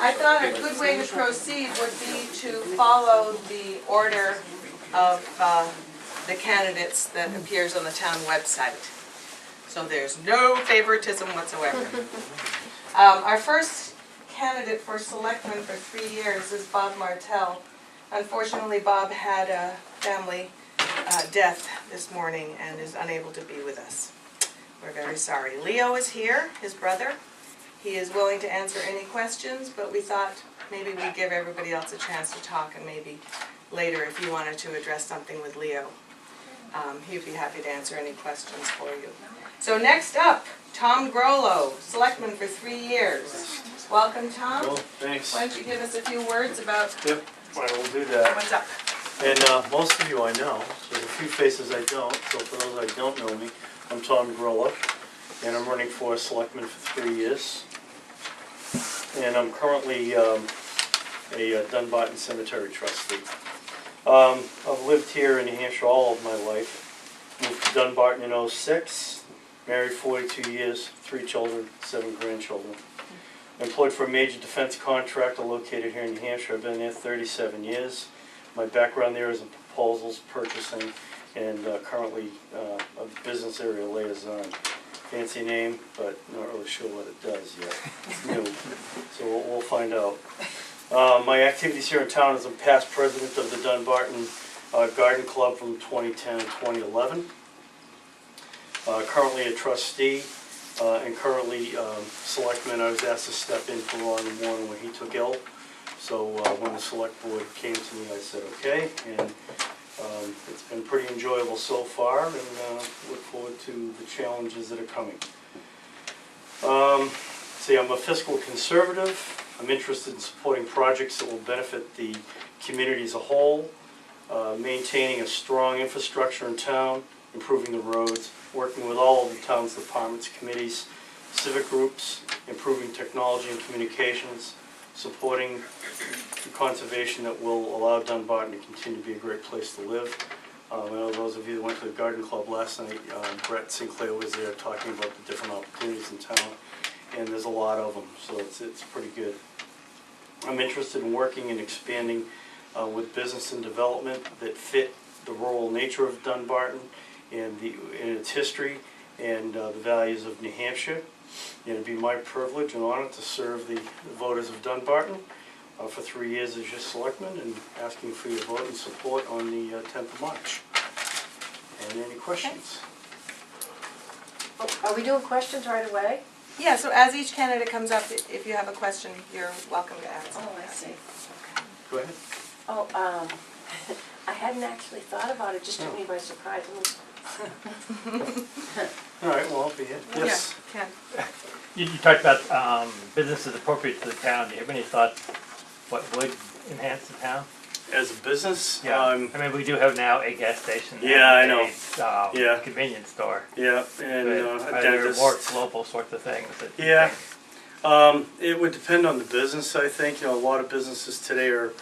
I thought a good way to proceed would be to follow the order of the candidates that appears on the town website. So there's no favoritism whatsoever. Our first candidate for selectman for 3 years is Bob Martell. Unfortunately, Bob had a family death this morning and is unable to be with us. We're very sorry. Leo is here, his brother. He is willing to answer any questions, but we thought maybe we'd give everybody else a chance to talk, and maybe later if you wanted to address something with Leo, he'd be happy to answer any questions for you. So next up, Tom Grollo, selectman for 3 years. Welcome, Tom. Well, thanks. Why don't you give us a few words about Yep, I will do that. what's up? And most of you I know, so there's a few faces I don't, so for those that don't know me, I'm Tom Grollo, and I'm running for selectman for 3 years. And I'm currently a Dunbarton Cemetery trustee. I've lived here in New Hampshire all of my life. Moved to Dunbarton in '06, married 42 years, 3 children, 7 grandchildren. Employed for a major defense contractor located here in New Hampshire. I've been there 37 years. My background there is in proposals, purchasing, and currently a business area liaison. Fancy name, but not really sure what it does yet. It's new, so we'll find out. My activities here in town is I'm past president of the Dunbarton Garden Club from 2010 to 2011. Currently a trustee, and currently selectman. I was asked to step in for Ron in the morning when he took ill. So when the select board came to me, I said okay, and it's been pretty enjoyable so far, and look forward to the challenges that are coming. See, I'm a fiscal conservative. I'm interested in supporting projects that will benefit the community as a whole, maintaining a strong infrastructure in town, improving the roads, working with all of the town's departments, committees, civic groups, improving technology and communications, supporting the conservation that will allow Dunbarton to continue to be a great place to live. I know those of you that went to the garden club last night, Brett Sinclair was there talking about the different opportunities in town, and there's a lot of them, so it's pretty good. I'm interested in working and expanding with business and development that fit the rural nature of Dunbarton and its history and the values of New Hampshire. And it'd be my privilege and honor to serve the voters of Dunbarton for 3 years as your selectman, and asking for your vote and support on the 10th of March. And any questions? Oh, are we doing questions right away? Yeah, so as each candidate comes up, if you have a question, you're welcome to ask. Oh, I see. Go ahead. Oh, I hadn't actually thought about it, just took me by surprise. All right, well, I'll be here. Yes. Yeah, Ken. You talked about businesses appropriate to the town. Do you have any thoughts what would enhance the town? As a business, Yeah. I mean, we do have now a gas station. Yeah, I and know. A convenience store. yeah, and a But are there dentist. more local sorts of things that you Yeah. think? It would depend on the business, I think. You know, a lot of businesses today are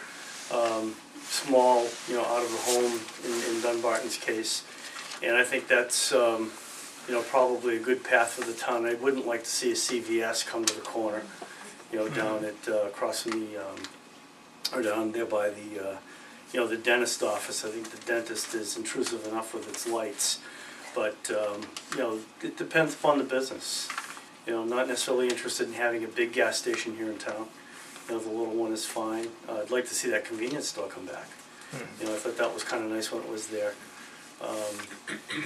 small, you know, out of the home in Dunbarton's case. And I think that's, you know, probably a good path for the town. I wouldn't like to see a CVS come to the corner, you know, down at, across from the, or down there by the, you know, the dentist office. I think the dentist is intrusive enough with its lights. But, you know, it depends upon the business. You know, I'm not necessarily interested in having a big gas station here in town. You know, the little one is fine. I'd like to see that convenience store come back. You know, I thought that was kind of nice when it was there.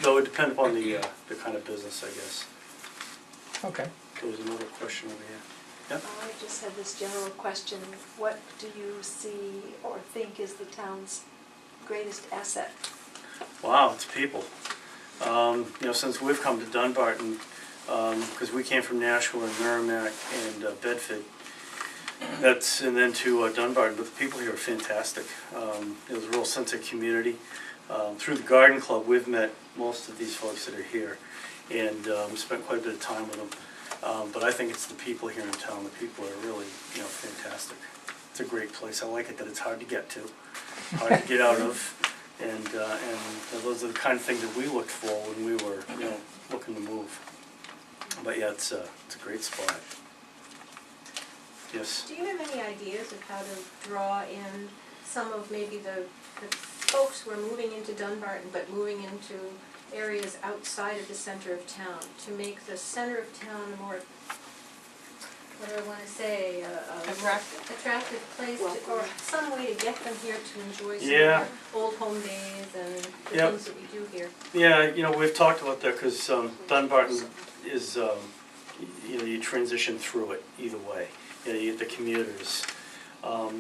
Though it would depend upon the kind of business, I guess. Okay. There was another question over here. Yep. I just had this general question. What do you see or think is the town's greatest asset? Wow, it's people. You know, since we've come to Dunbarton, because we came from Nashua and Merrimack and Bedford, and then to Dunbarton, but the people here are fantastic. There's a real sense of community. Through the garden club, we've met most of these folks that are here, and spent quite a bit of time with them. But I think it's the people here in town. The people are really, you know, fantastic. It's a great place. I like it that it's hard to get to, hard to get out of, and those are the kind of things that we looked for when we were, you know, looking to move. But yeah, it's a great spot. Yes. Do you have any ideas of how to draw in some of maybe the folks who are moving into Dunbarton, but moving into areas outside of the center of town, to make the center of town a more, what do I want to say, a more attractive place, to- or some way to get them here to enjoy some of Yeah. our old home days and the Yep. things that we do here? Yeah, you know, we've talked about that because Dunbarton is, you know, you transition through it either way. You know, you get the commuters.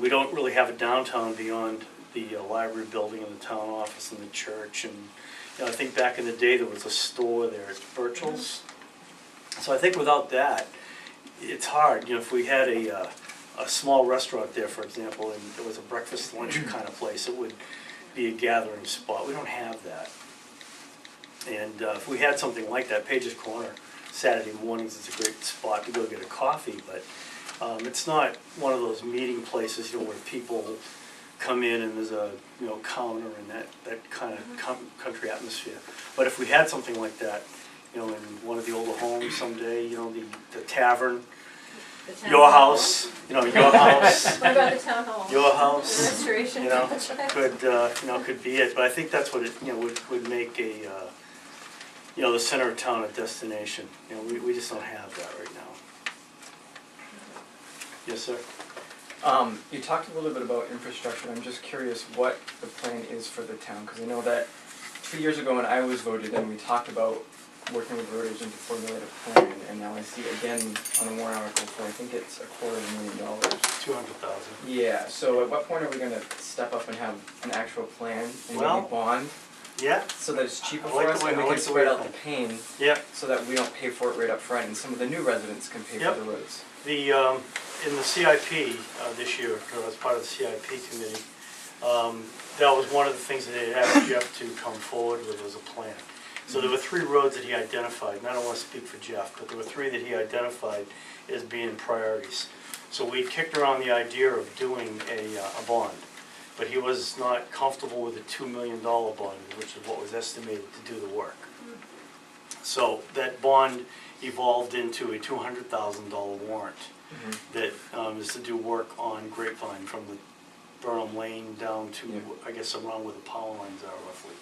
We don't really have a downtown beyond the library building and the town office and the church. And, you know, I think back in the day there was a store there at Birchel's. So I think without that, it's hard. You know, if we had a small restaurant there, for example, and it was a breakfast, lunch kind of place, it would be a gathering spot. We don't have that. And if we had something like that, Page's Corner, Saturday mornings is a great spot to go get a coffee, but it's not one of those meeting places, you know, where people come in and there's a, you know, counter and that kind of country atmosphere. But if we had something like that, you know, in one of the older homes someday, you know, the tavern, The town your hall? house, you know, your house, What about the town hall? your The house, restoration? you know, could be it. But I think that's what it, you know, would make a, you know, the center of town a destination. You know, we just don't have that right now. Yes, sir. You talked a little bit about infrastructure. I'm just curious what the plan is for the town, because I know that 2 years ago when I was voted in, we talked about working with road agent to formulate a plan, and now I see again on the warrant article for, I think it's $250,000. 200,000. Yeah, so at what point are we gonna step up and have an actual plan and Well, maybe bond, Yeah, so that it's cheaper I for like us the way- and we I can like the spread way out you the pain, yeah. so that we don't pay for it right up front, and some of the new residents can pay Yep. for the roads. The, in the CIP this year, as part of the CIP committee, that was one of the things that they asked Jeff to come forward with was a plan. So there were 3 roads that he identified, and I don't want to speak for Jeff, but there were 3 that he identified as being priorities. So we kicked around the idea of doing a bond, but he was not comfortable with a $2 million bond, which is what was estimated to do the work. So that bond evolved into a $200,000 warrant that is to do work on Grapevine from the Burnham Lane down to, Yeah. I guess, around where the power lines are roughly.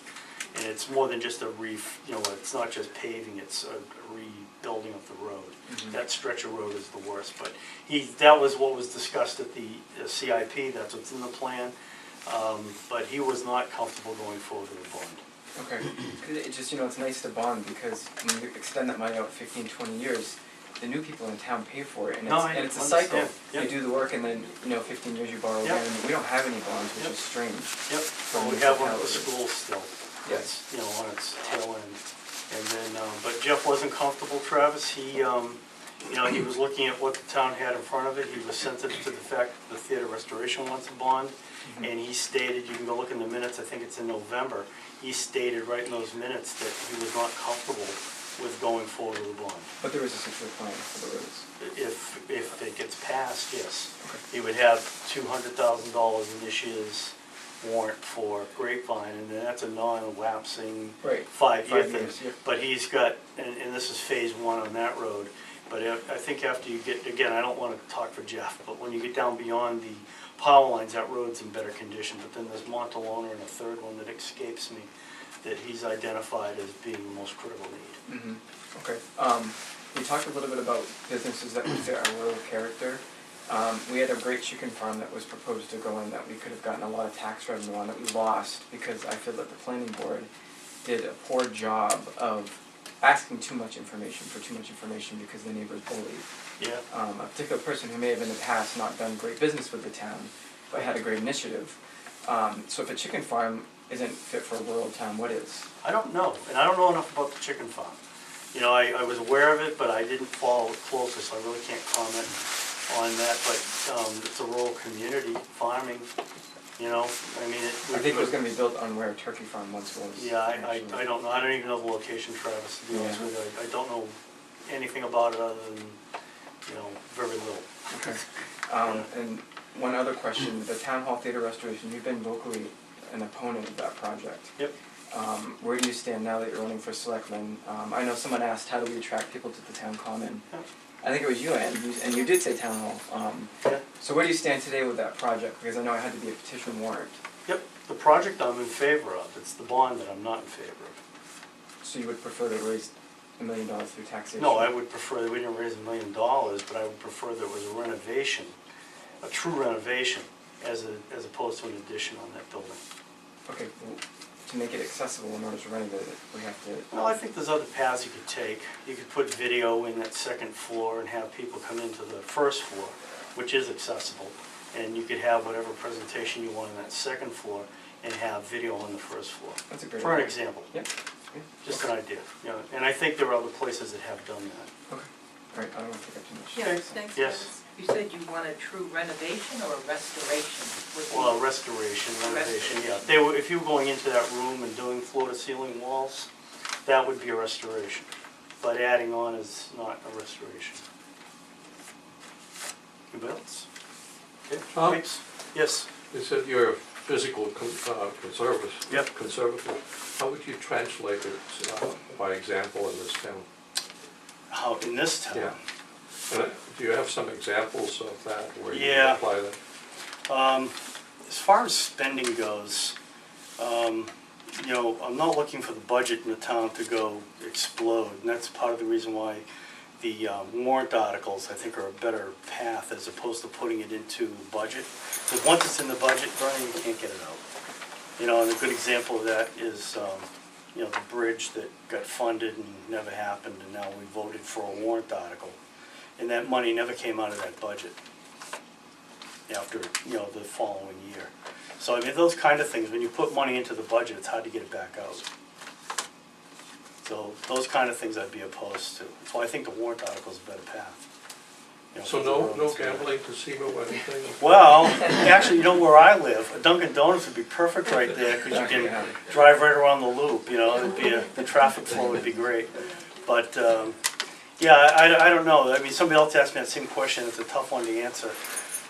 And it's more than just a you know, it's not just paving, it's a rebuilding of the road. That stretch of road is the worst, but that was what was discussed at the CIP, that's what's in the plan. But he was not comfortable going forward with a bond. Okay, 'cause it just, you know, it's nice to bond, because when you extend that money out 15, 20 years, the new people in town pay for it, and No, I it's a cycle. understand. Yep. You do the work, and then, you know, 15 years you borrow Yep. again, and we don't have any bonds, which Yep. is strange. Yep, well, we have one at the school still. Yes. You know, on its tail end. And then, but Jeff wasn't comfortable, Travis. He, you know, he was looking at what the town had in front of it. He was sensitive to the fact that the theater restoration wants a bond. And he stated, you can go look in the minutes, I think it's in November, he stated right in those minutes that he was not comfortable with going forward with a bond. But there is a secure plan for the roads. If it gets passed, yes. Okay. He would have $200,000 in this year's warrant for Grapevine, and then that's a non-lapsing Right. 5-year 5 thing. years, yep. But he's got, and this is phase 1 on that road, but I think after you get, again, I don't want to talk for Jeff, but when you get down beyond the power lines, that road's in better condition. But then there's Montalona and a third one that escapes me that he's identified as being the most critical need. Okay. You talked a little bit about businesses that would fit our rural character. We had a great chicken farm that was proposed to go in that we could have gotten a lot of tax revenue on that we lost because I feel that the planning board did a poor job of asking too much information because the neighbors bullied. Yeah. A particular person who may have in the past not done great business with the town, but had a great initiative. So if a chicken farm isn't fit for a rural town, what is? I don't know, and I don't know enough about the chicken farm. You know, I was aware of it, but I didn't follow it closely, so I really can't comment on that. But it's a rural community, farming, you know, I mean. I think it was going to be built on where a turkey farm once was. Yeah, I actually. don't know, I don't even know the location, Travis, to be honest with you. I don't know anything about it other than, you know, very little. Okay. And one other question, the Town Hall Theater Restoration, you've been vocally an opponent of that project. Yep. Where do you stand now that you're running for selectman? I know someone asked, how do we attract people to the town common? Yep. I think it was you, and you did say town hall. Yeah. So where do you stand today with that project? Because I know it had to be a petition warrant. Yep, the project I'm in favor of, it's the bond that I'm not in favor of. So you would prefer to raise $1 million through taxation? No, I would prefer that we didn't raise $1 million, but I would prefer that it was a renovation, a true renovation, as opposed to an addition on that building. Okay, well, to make it accessible in order to renovate it, we have to... Well, I think there's other paths you could take. You could put video in that second floor and have people come into the first floor, which is accessible. And you could have whatever presentation you want on that second floor and have video on the first floor. That's a great For an idea. example, Yep. just an idea. You know, and I think there are other places that have done that. Okay. All right, I don't want to take up too much. Yes, thanks, Yes. Dennis. You said you want a true renovation or a restoration? Well, restoration, renovation, yeah. If you were going into that room and doing floor-to-ceiling walls, that would be a restoration. But adding on is not a restoration. Anybody else? Okay, Tom? thanks. Yes. You said you're a physical conservative. Yep. Conservative. How would you translate it by example in this town? How, in this town? Yeah. And do you have some examples of that where you Yeah. apply that? As far as spending goes, you know, I'm not looking for the budget in the town to go explode, and that's part of the reason why the warrant articles, I think, are a better path as opposed to putting it into the budget. Because once it's in the budget, Brian, you can't get it out. You know, and a good example of that is, you know, the bridge that got funded and never happened, and now we voted for a warrant article. And that money never came out of that budget after, you know, the following year. So, I mean, those kind of things, when you put money into the budget, it's hard to get it back out. So, those kind of things I'd be opposed to. So I think the warrant article is a better path. You know, So for the no roads. gambling casino or anything? Well, actually, you know where I live, a Dunkin' Donuts would be perfect right there, because you can drive right around the loop, you know, the traffic flow would be great. But, yeah, I don't know, I mean, somebody else asked me that same question, it's a tough one to answer.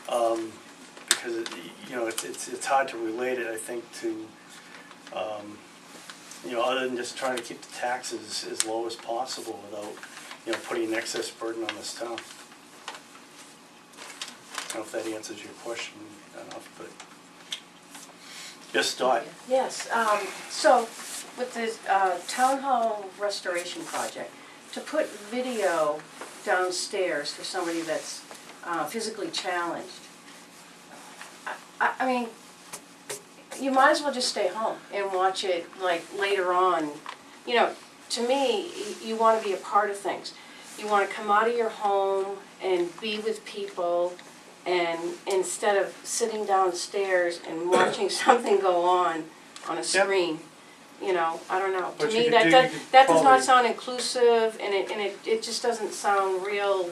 Because, you know, it's hard to relate it, I think, to, you know, other than just trying to keep the taxes as low as possible without, you know, putting an excess burden on this town. I don't know if that answers your question enough, but. Yes, Dot? Yes, so with the town hall restoration project, to put video downstairs for somebody that's physically challenged, I mean, you might as well just stay home and watch it like later on. You know, to me, you want to be a part of things. You want to come out of your home and be with people, and instead of sitting downstairs and watching something go on a screen, you know, I don't know. To But you me, could that do- does, you could that does not probably- sound inclusive, and it just doesn't sound real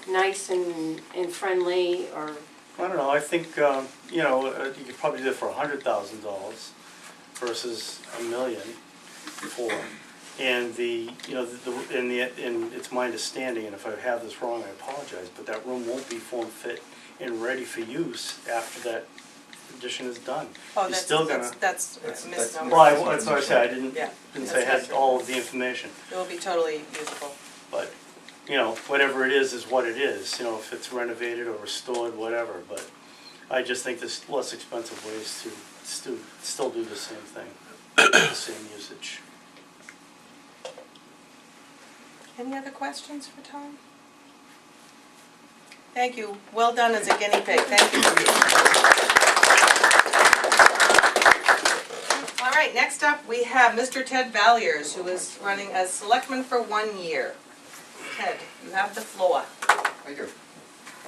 nice and friendly, or, I don't know, I think, you know, you could probably do it for $100,000 versus $1 million for. And the, you know, and it's my understanding, and if I have this wrong, I apologize, but that room won't be form fit and ready for use after that addition is done. Oh, You're that's, still gonna. that's That's- misnomer. Well, that's what I said, I Yeah, didn't say I had all of the information, it will be totally usable. but, you know, whatever it is what it is, you know, if it's renovated or restored, whatever, but I just think there's less expensive ways to still do the same thing, the same usage. Any other questions for Tom? Thank you. Well done as a guinea pig. Thank you. All right, next up, we have Mr. Ted Valiers, who is running as selectman for 1 year. Ted, you have the floor. Thank you.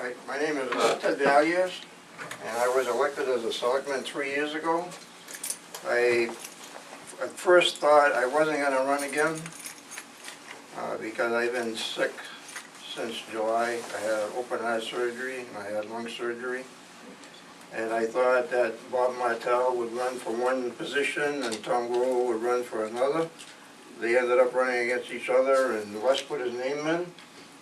Right, my name is Ted Valiers, and I was elected as a selectman 3 years ago. I at first thought I wasn't gonna run again, because I've been sick since July. I had open heart surgery, and I had lung surgery. And I thought that Bob Martell would run for one position and Tom Grohl would run for another. They ended up running against each other, and Wes put his name in.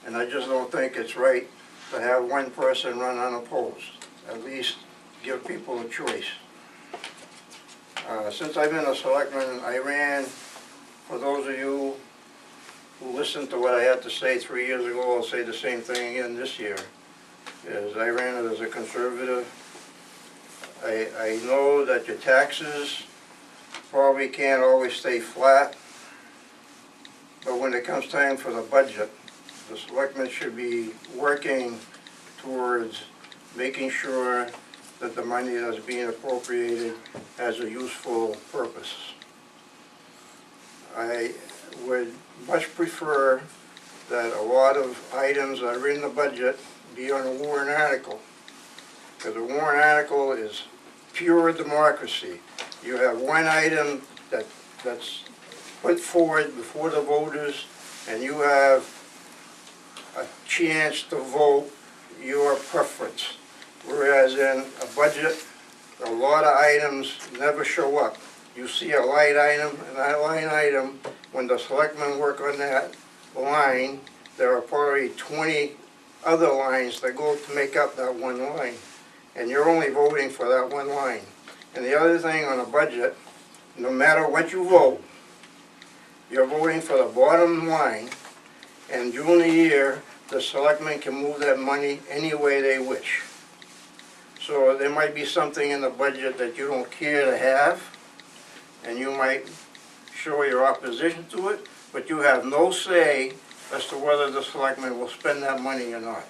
And I just don't think it's right to have one person run unopposed. At least give people a choice. Since I've been a selectman, I ran, for those of you who listened to what I had to say 3 years ago, I'll say the same thing again this year, is I ran it as a conservative. I know that your taxes probably can't always stay flat, but when it comes time for the budget, the selectmen should be working towards making sure that the money that's being appropriated has a useful purpose. I would much prefer that a lot of items that are in the budget be on a warrant article, because a warrant article is pure democracy. You have one item that's put forward before the voters, and you have a chance to vote your preference. Whereas in a budget, a lot of items never show up. You see a line item, and that line item, when the selectmen work on that line, there are probably 20 other lines that go to make up that one line. And you're only voting for that one line. And the other thing on a budget, no matter what you vote, you're voting for the bottom line, and during the year, the selectmen can move that money any way they wish. So there might be something in the budget that you don't care to have, and you might show your opposition to it, but you have no say as to whether the selectmen will spend that money or not.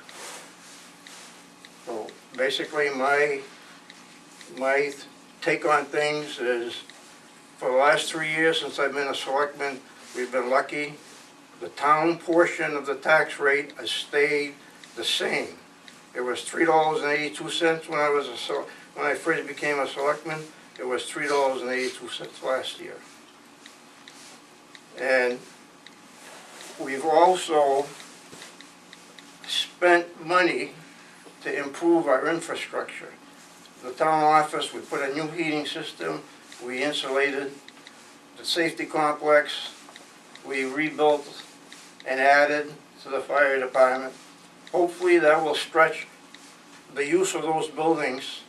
So basically, my take on things is, for the last 3 years since I've been a selectman, we've been lucky. The town portion of the tax rate has stayed the same. It was $3.82 when I first became a selectman. It was $3.82 last year. And we've also spent money to improve our infrastructure. The town office, we put a new heating system, we insulated the safety complex, we rebuilt and added to the fire department. Hopefully that will stretch the use of those buildings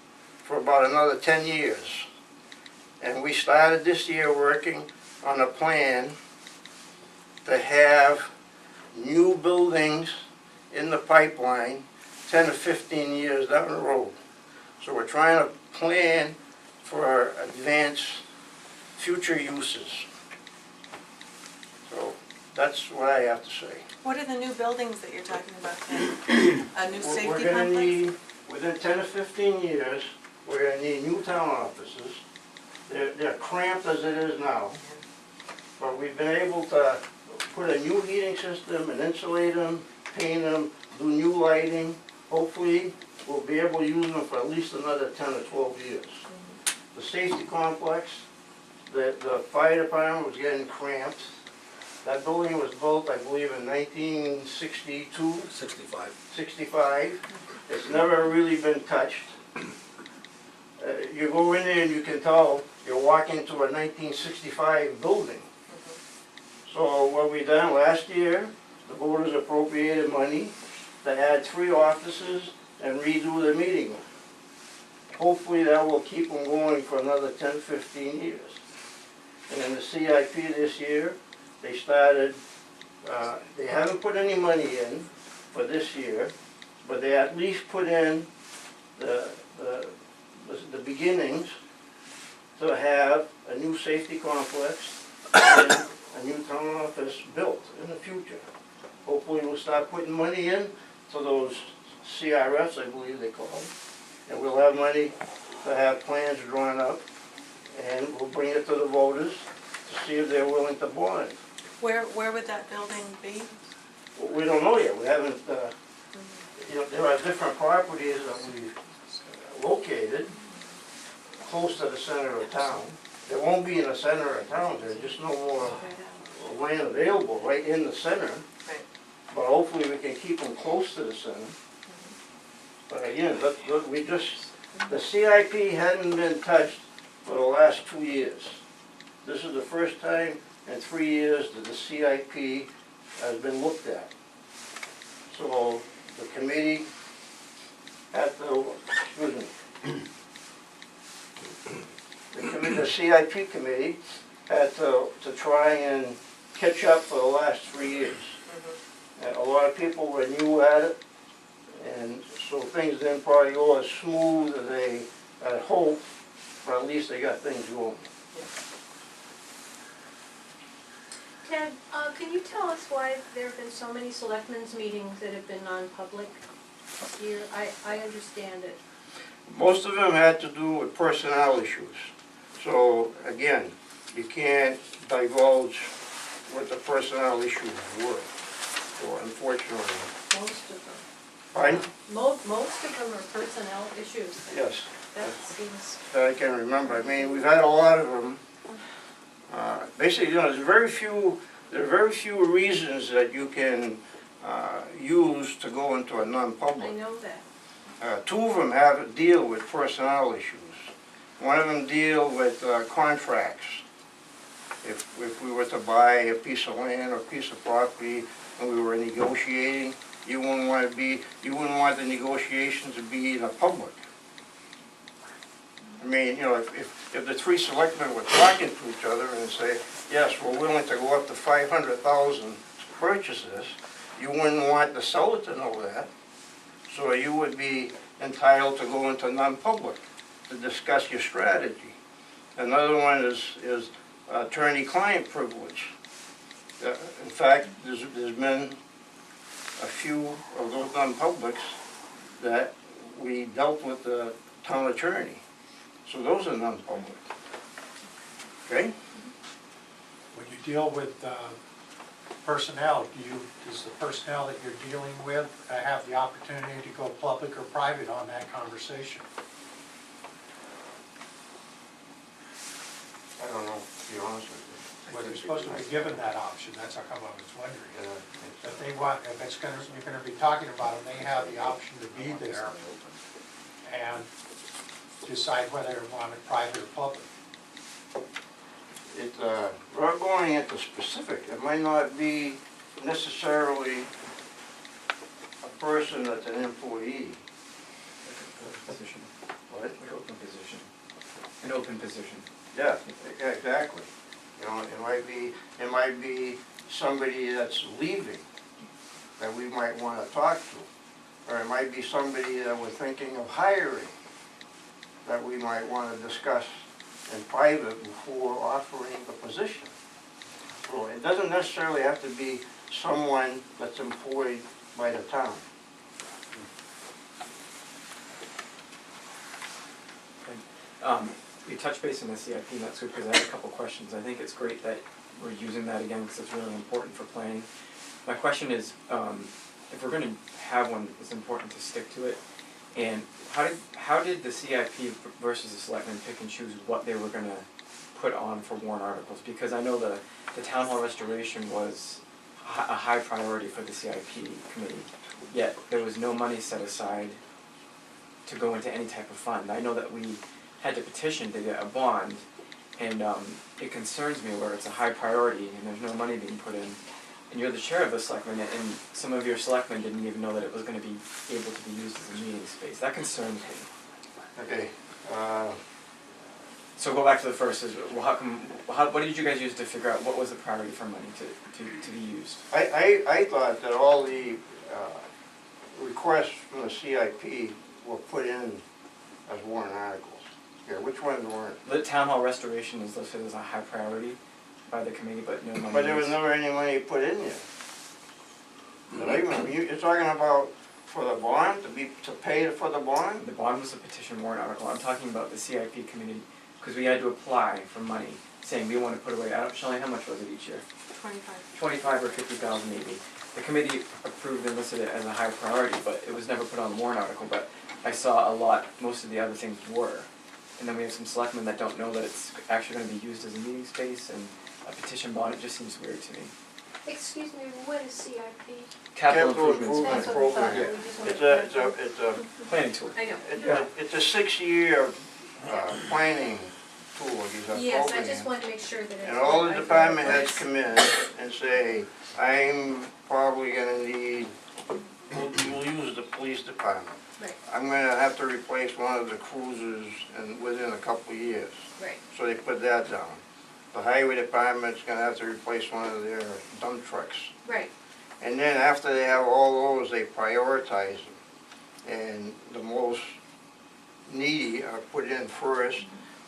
for about another 10 years. And we started this year working on a plan to have new buildings in the pipeline 10 to 15 years down the road. So we're trying to plan for advanced future uses. So that's what I have to say. What are the new buildings that you're talking about then? A new safety We're gonna complex? need, within 10 to 15 years, we're gonna need new town offices. They're cramped as it is now, but we've been able to put a new heating system and insulate them, paint them, do new lighting. Hopefully, we'll be able to use them for at least another 10 or 12 years. The safety complex, the fire department was getting cramped. That building was built, I believe, in 1962. 65. It's never really been touched. You go in there and you can tell you're walking to a 1965 building. So what we done last year, the voters appropriated money to add 3 offices and redo the meeting room. Hopefully that will keep them going for another 10, 15 years. And in the CIP this year, they started, they haven't put any money in for this year, but they at least put in the beginnings to have a new safety complex and a new town office built in the future. Hopefully we'll start putting money in to those CRFs, I believe they call them, and we'll have money to have plans drawn up, and we'll bring it to the voters to see if they're willing to bond. Where would that building be? We don't know yet. We haven't, you know, there are different properties that we've located close to the center of town. They won't be in the center of town. There's just no more land available right in the center. Right. But hopefully we can keep them close to the center. But again, we just, the CIP hadn't been touched for the last 2 years. This is the first time in 3 years that the CIP has been looked at. So the committee had to, excuse me, the CIP committee had to try and catch up for the last 3 years. And a lot of people were new at it, and so things didn't probably go as smooth as they had hoped, but at least they got things going. Ted, can you tell us why there have been so many selectmen's meetings that have been non-public this year? I understand it. Most of them had to do with personnel issues. So again, you can't divulge what the personnel issues were, so unfortunately. Most of them. Pardon? Most of them are personnel issues. Yes, That seems, that I can remember. I mean, we've had a lot of them. Basically, there's very few reasons that you can use to go into a I non-public. know that. Two of them deal with personnel issues. One of them deal with contracts. If we were to buy a piece of land or a piece of property and we were negotiating, you wouldn't want the negotiations to be in the public. I mean, if the three selectmen were talking to each other and say, yes, we're willing to go up to 500,000 to purchase this, you wouldn't want the seller to know that. So you would be entitled to go into non-public to discuss your strategy. Another one is attorney-client privilege. In fact, there's been a few of those non-publics that we dealt with the town attorney. So those are non-public. Okay? When you deal with personnel, does the personnel that you're dealing with have the opportunity to go public or private on that conversation? I don't know, to be honest with you. Well, they're supposed to be given that option, that's how come I was wondering. If they want, if you're gonna be talking about them, they have the option to be there and decide whether they want it private or public. We're going into specific. It might not be necessarily a person that's an employee. Position, What? like open position, an open position. Yeah, exactly. It might be somebody that's leaving that we might want to talk to. Or it might be somebody that we're thinking of hiring that we might want to discuss in private before offering the position. So it doesn't necessarily have to be someone that's employed by the town. We touched base on the CIP, and that's good because I have a couple questions. I think it's great that we're using that again because it's really important for planning. My question is, if we're going to have one, it's important to stick to it. And how did the CIP versus the selectmen pick and choose what they were going to put on for warrant articles? Because I know the town hall restoration was a high priority for the CIP committee, yet there was no money set aside to go into any type of fund. I know that we had to petition to get a bond, and it concerns me where it's a high priority and there's no money being put in. And you're the chair of the selectmen, and some of your selectmen didn't even know that it was going to be able to be used as a meeting space. That concerns me. Okay. So go back to the first. What did you guys use to figure out what was the priority for money to be used? I thought that all the requests from the CIP were put in as warrant articles. Yeah, which ones weren't? The town hall restoration is listed as a high priority by the committee, but no money. But there was never any money put in yet. But I remember, you're talking about for the bond, to pay for the bond? The bond was a petition warrant article. I'm talking about the CIP committee, because we had to apply for money, saying we want to put away, Shelley, how much was it each year? 25. 25 or 50,000 maybe. The committee approved and listed it as a high priority, but it was never put on the warrant article, but I saw most of the other things were. And then we have some selectmen that don't know that it's actually going to be used as a meeting space and a petition bond. It just seems weird to me. Excuse me, what is CIP? Capital Capital improvements. improvement That's what we program. thought. We just wanted It's to- a Planning tool. I know. it's a 6-year planning tool, these are Yes, I programs. just wanted to make sure that it's. And all the I thought department it heads was. come in and say, I'm probably gonna need, we'll use the police department. Right, I'm gonna have to replace one of the cruisers within a couple of years. right. So they put that down. the highway department's gonna have to replace one of their dump trucks. Right. And then after they have all those, they prioritize them. And the most needy are put in first,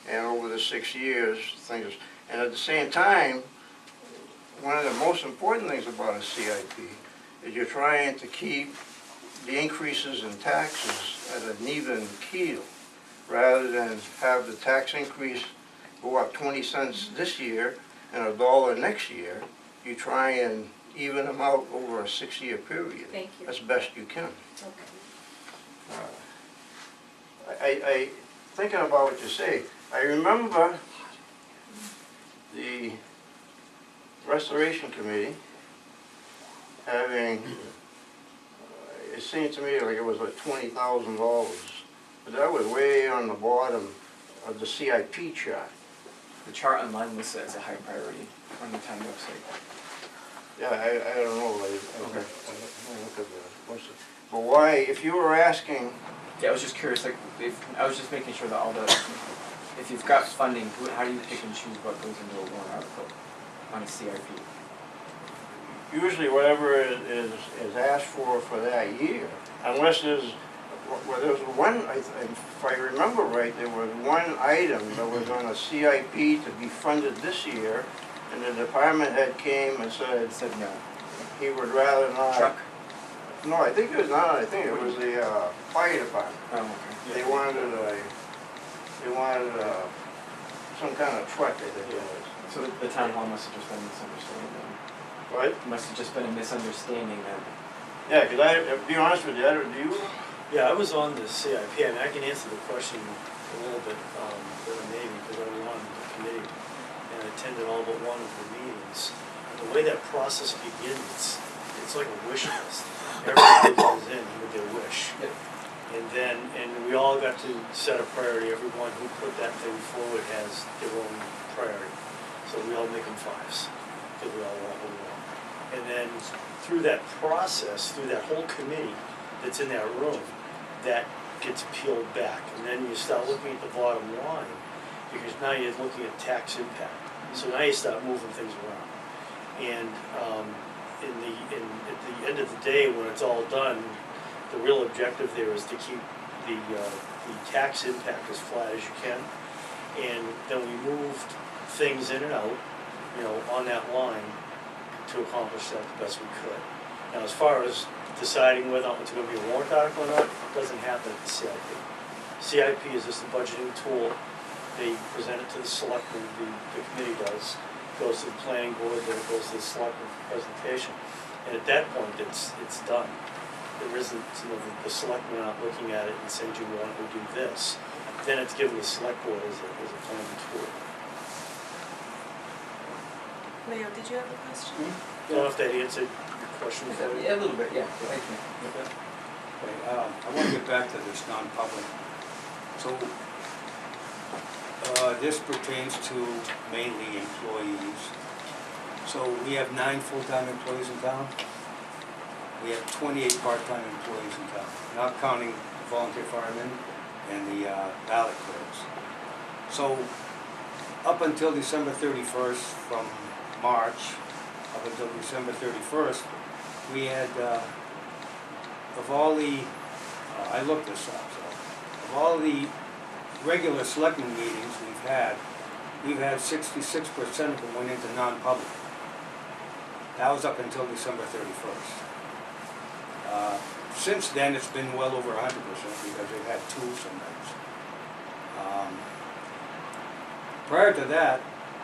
and over the 6 years, things, and at the same time, one of the most important things about a CIP is you're trying to keep the increases in taxes at an even keel, rather than have the tax increase go up 20 cents this year and $1 next year. You try and even them out over a 6-year period. Thank you. As best you can. Okay. I thinking about what you say, I remember the Restoration Committee having, it seemed to me like it was like $20,000, but that was way on the bottom of the CIP chart. The chart online lists it as a high priority on the town website. Yeah, I don't know, Okay. I don't look at the, but why, if you were asking, Yeah, I was just curious, like, I was just making sure that all the, if you've got funding, how do you pick and choose what goes into a warrant article on a CIP? usually whatever is asked for that year, unless there's, well, there was one, if I remember right, there was one item that was on a CIP to be funded this year, and the department head came and said Said no. he would rather not. Truck? No, I think it was not, I think it was the fire department. Oh, okay. They wanted some kind of truck, I think it was. So the town hall must have just been a misunderstanding then. Right? It must have just been a misunderstanding then. Yeah, because to be honest with you, do you? Yeah, I was on the CIP, I mean, I can answer the question a little bit better maybe, because I was on the committee and attended all but one of the meetings. And the way that process begins, it's like a wish list. Everybody goes in with their wish. Yep. And then, we all got to set a priority, everyone who put that thing forward has their own priority. So we all make them 5s, because we all want what we want. And then through that process, through that whole committee that's in that room, that gets peeled back. And then you start looking at the bottom line, because now you're looking at tax impact. So now you start moving things around. And at the end of the day, when it's all done, the real objective there is to keep the tax impact as flat as you can. And then we moved things in and out, on that line to accomplish that the best we could. Now, as far as deciding whether it's going to be a warrant article or not, it doesn't happen at the CIP. CIP is just a budgeting tool. They present it to the selectmen, the committee does, goes to the planning board, then it goes to the selectmen for presentation. And at that point, it's done. There isn't, the selectmen aren't looking at it and saying, do you want to do this? Then it's given the select board as a planning tool. Leo, did you have a question? I don't know if that answered your question for you. Yeah, a little bit, yeah. Thank you. Okay, I want to get back to this non-public. So, this pertains to mainly employees. So we have 9 full-time employees in town. We have 28 part-time employees in town, not counting volunteer firemen and the ballot clerks. So, up until December 31st, from March up until December 31st, we had, of all the, I looked this up, so, of all the regular selectmen meetings we've had 66% of them went into non-public. That was up until December 31st. Since then, it's been well over 100% because they've had 2 sometimes. Prior to that,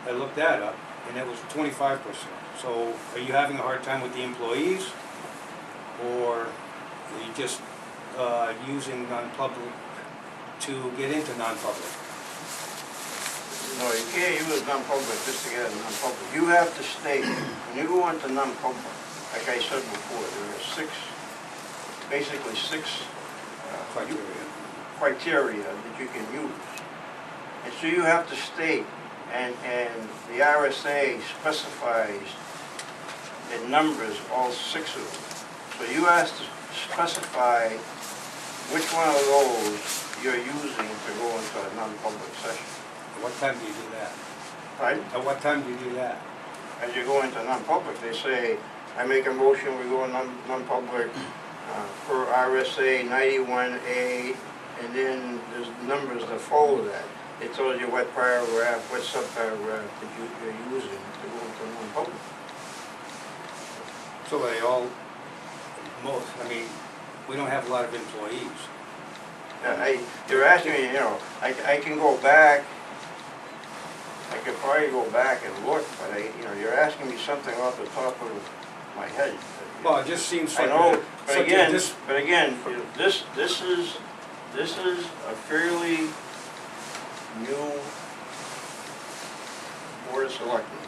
I looked that up, and it was 25%. So are you having a hard time with the employees, or are you just using non-public to get into non-public? No, you can't use non-public just to get a non-public. You have to state, when you go into non-public, like I said before, there are basically six criteria that you can use. And so you have to state, and the RSA specifies in numbers all 6 of them. So you have to specify which one of those you're using to go into a non-public session. What time do you do that? Right? At what time do you do that? As you go into non-public, they say, I make a motion, we go in non-public per RSA 91A, and then there's numbers that follow that. It tells you what paragraph, what subparagraph that you're using to go into non-public. So they all, most, I mean, we don't have a lot of employees. You're asking me, you know, I can go back, I could probably go back and look, but you're asking me something off the top of my head. Well, it just seems I like. know, but such a again, dis- this is a fairly new board of selectmen.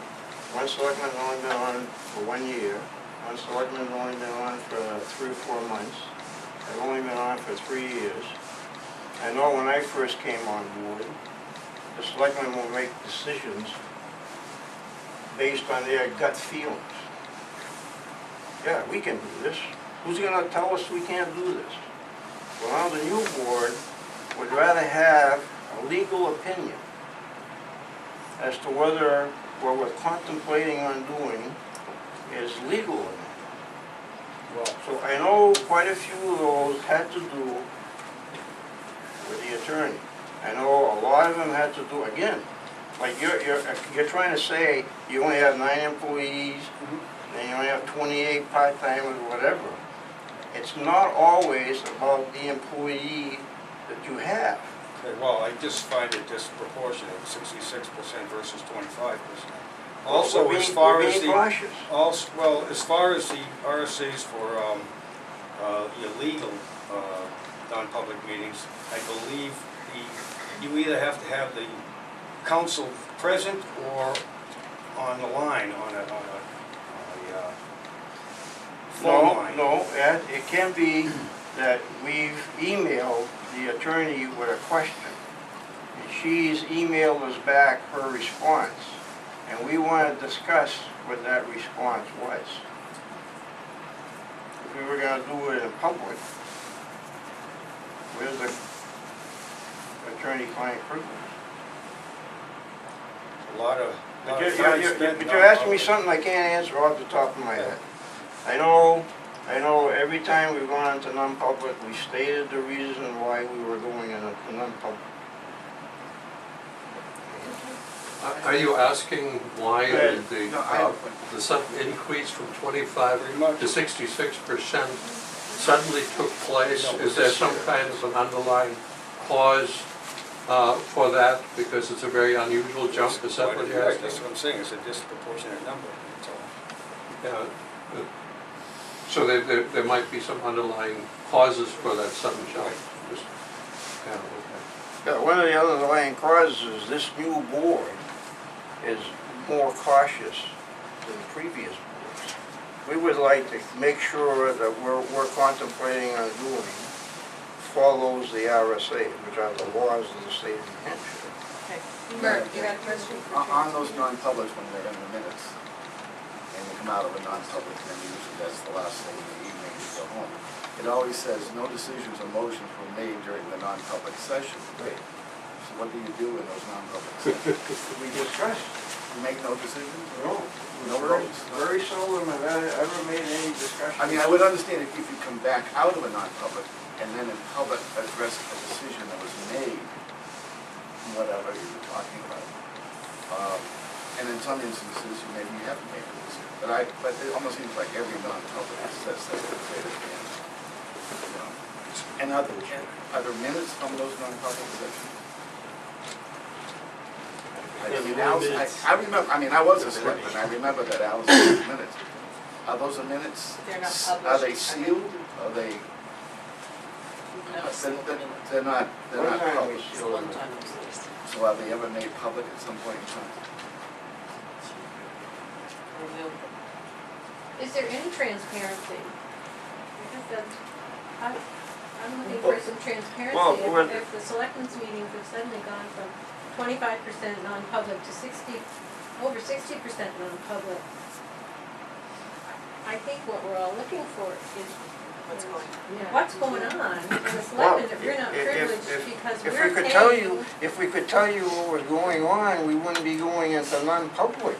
One selectman's only been on for 1 year. One selectman's only been on for 3 or 4 months. I've only been on for 3 years. I know when I first came on board, the selectmen will make decisions based on their gut feelings. Yeah, we can do this. Who's gonna tell us we can't do this? Well, now the new board would rather have a legal opinion as to whether what we're contemplating on doing is legal or not. Well, So I know quite a few of those had to do with the attorney. I know a lot of them had to do, again, like you're trying to say you only have 9 employees, and you only have 28 part-timers, whatever. It's not always about the employee that you have. okay, well, I just find it disproportionate, 66% versus 25%. Also, We're as being- far we're as being the, cautious. also, well, as far as the RSA's for the illegal non-public meetings, I believe you either have to have the council present or on the line, on a phone line. No, it can be that we've emailed the attorney with a question, and she's emailed us back her response, and we want to discuss what that response was. If we were going to do it in public, where's the attorney-client privilege? A lot of But time spent you're asking me non-public. something I can't answer off the top of my head. I know every time we've gone into non-public, we stated the reason why we were going into non-public. Are you asking why Yeah. the sudden increase from 25 Pretty much. to 66% suddenly took place? No, Is there some kind of an underlying cause for that? Because it's a very unusual jump, is that what you're Right, asking? that's what I'm saying, it's a disproportionate number, that's all. Yeah. So there might be some underlying causes for that sudden jump. Just- yeah, okay. Yeah, one of the underlying causes is this new board is more cautious than previous boards. We would like to make sure that we're contemplating on doing follows the RSA, which are the laws of the state of New Hampshire. Okay. Bert, you got a question? On those non-publics, when they're in the minutes, and you come out of a non-public, then usually that's the last thing in the evening you go home. It always says, no decisions or motions were made during the non-public session. Right. So what do you do in those non-public sessions? We discussed, You make no decisions? no, No very, votes? very seldom have I ever made any discussion. I mean, I would understand if you come back out of a non-public and then in public address a decision that was made, whatever you were talking about. And in some instances, maybe you haven't made a decision. But it almost seems like every non-public says that it's great at the end. You know. And are there minutes from those non-public sessions? I remember, I mean, I was a selectman, I remember that Alice had minutes. Are those the minutes? They're not Are published. they sealed? Are they? No, They're not One time we public. sealed one them. time it was released. So are they ever made public at some point in time? Is there any transparency? Because that's, I'm looking for some transparency. Well, If the selectmen's meetings have suddenly gone from 25% non-public to over 60% non-public, I think what we're all looking for is What's going on? what's going on, and the selectmen, if you're not if- privileged if- because because If we're we could tell paying, you, if we could tell you what was going on, we wouldn't be going into non-public.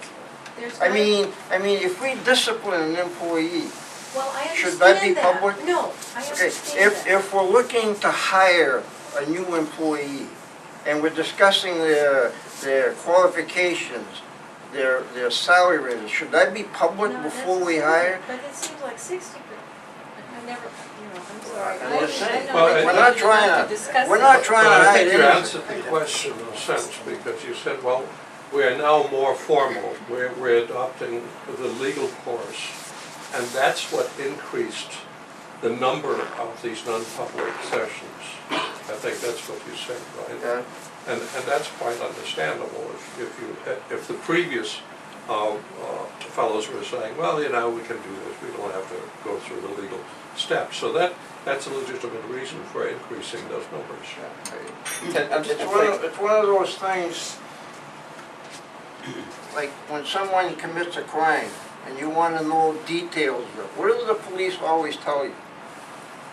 there's I not- mean, if we discipline an employee, well, I should that be understand that. public? No, I okay, understand that. if we're looking to hire a new employee, and we're discussing their qualifications, their salary ranges, should that be public No, before that's- we hire? But it seems like 60, I never, I'm sorry. I'm just saying, I Well, know we're that not you trying have to, discuss we're it. not trying to But I hide think you anything. answered the question in a sense, because you said, well, we are now more formal, we're adopting the legal course, and that's what increased the number of these non-public sessions. I think that's what you said, right? Yeah. And that's quite understandable if the previous fellows were saying, well, you know, we can do this, we don't have to go through the legal steps. So that's a legitimate reason for increasing those numbers. It's one of those things, like when someone commits a crime and you want to know details of it, what do the police always tell you?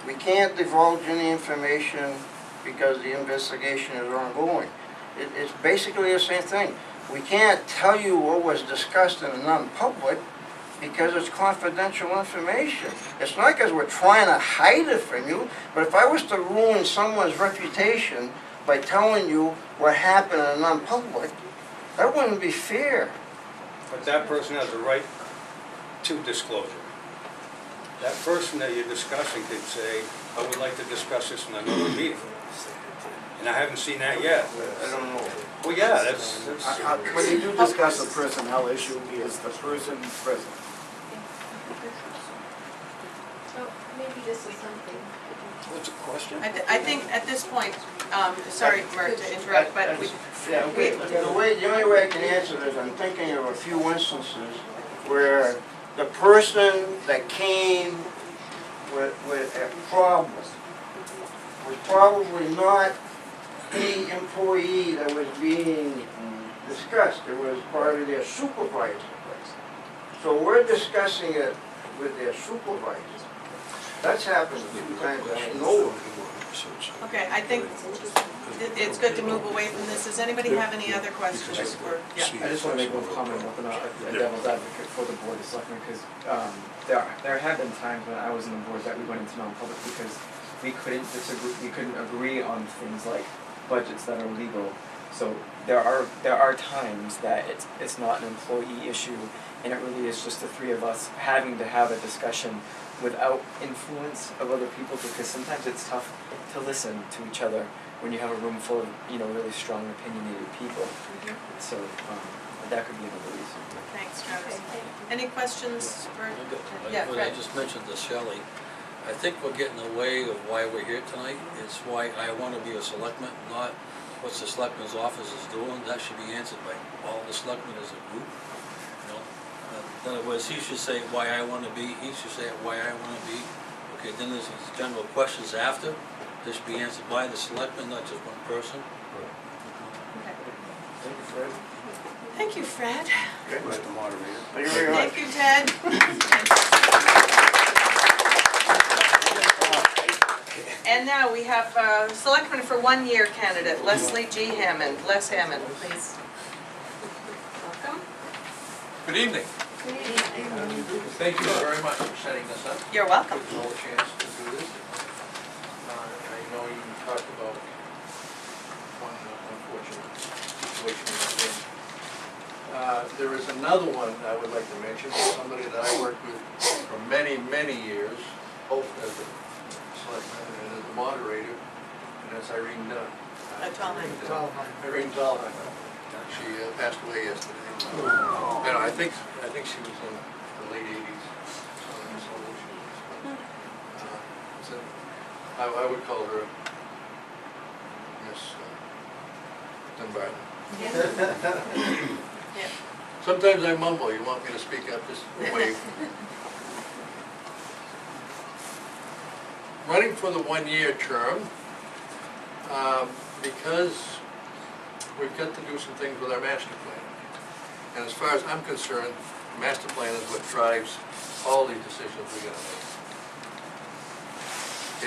We can't divulge any information because the investigation is ongoing. It's basically the same thing. We can't tell you what was discussed in a non-public because it's confidential information. It's not because we're trying to hide it from you, but if I was to ruin someone's reputation by telling you what happened in a non-public, that wouldn't be fair. But that person has a right to disclosure. That person that you're discussing could say, I would like to discuss this in another meeting. And I haven't seen that yet. I don't know. Well, yeah, that's When you do discuss a personnel issue, is the person present? So maybe this is something. what's the question? I think at this point, sorry, Mert, to interrupt, but we, Yeah, the only way I can answer this, I'm thinking of a few instances where the person that came with a problem was probably not the employee that was being discussed. It was part of their supervisor. So we're discussing it with their supervisor. That's happened a few times, I know of. okay, I think it's good to move away from this. Does anybody have any other questions? Or, yeah. I just want to make one comment, whether or not a devil's advocate for the board of selectmen, because there have been times when I was on the board that we went into non-public because we couldn't agree on things like budgets that are legal. So there are times that it's not an employee issue, and it really is just the three of us having to have a discussion without influence of other people, because sometimes it's tough to listen to each other when you have a room full of, really strong opinionated people. So that could be another reason. Thanks, Travis. Any questions for, I yeah, Fred? just mentioned to Shelley, I think we're getting in the way of why we're here tonight. It's why I want to be a selectman, not what the selectman's office is doing. That should be answered by all the selectmen as a group. In other words, he should say why I want to be, he should say why I want to be. Okay, then there's these general questions after. They should be answered by the selectman, not just one person. Thank you, Fred. Thank you, Fred. Mr. Moderator. Thank you very much. Thank you, Ted. And now we have selectman for 1 year candidate, Leslie G. Hammond. Les Hammond, please. Welcome. Good evening. Thank you very much for setting this up. You're welcome. Gives us all a chance to do this. I know you talked about one unfortunate situation we're in. There is another one I would like to mention, somebody that I worked with for many, many years, both as a selectman and as a moderator, and that's Irene Dunn. Irene Dahlheim. She passed away yesterday. I think she was in the late 80s. So I would call her Miss Dunbarton. Yeah. Sometimes I mumble. You want me to speak up? Just wave. Running for the 1 year term because we've got to do some things with our master plan. And as far as I'm concerned, the master plan is what drives all these decisions we're going to make.